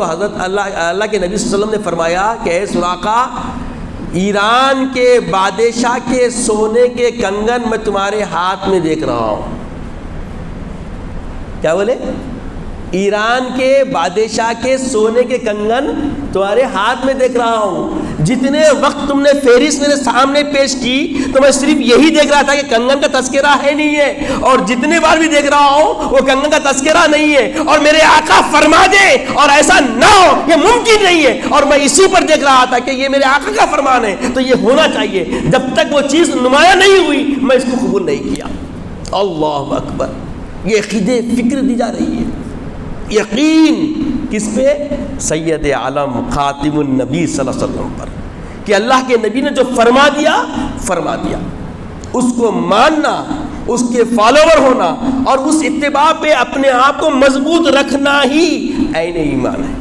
تو حضرت اللہ کے نبی صلی اللہ علیہ وسلم نے فرمایا کہ اے سراقہ، ایران کے بادشاہ کے سونے کے کنگن میں تمہارے ہاتھ میں دیکھ رہا ہوں۔ کیا بولے؟ ایران کے بادشاہ کے سونے کے کنگن تمہارے ہاتھ میں دیکھ رہا ہوں۔ جتنے وقت تم نے فہرست میرے سامنے پیش کی تو میں صرف یہی دیکھ رہا تھا کہ کنگن کا تذکرہ ہے نہیں ہے، اور جتنے بار بھی دیکھ رہا ہوں وہ کنگن کا تذکرہ نہیں ہے، اور میرے آقا فرما دے اور ایسا نہ ہو، یہ ممکن نہیں ہے، اور میں اسی پر دیکھ رہا تھا کہ یہ میرے آقا کا فرمان ہے تو یہ ہونا چاہیے۔ جب تک وہ چیز نمایاں نہیں ہوئی میں اس کو قبول نہیں کیا۔ اللہ اکبر! یہ عقیدے فکر دی جا رہی ہے، یقین کس پہ؟ سید عالم خاتم النبی صلی اللہ علیہ وسلم پر، کہ اللہ کے نبی نے جو فرما دیا فرما دیا، اس کو ماننا، اس کے فالوور ہونا اور اس اتباع پہ اپنے آپ کو مضبوط رکھنا ہی عین ایمان ہے۔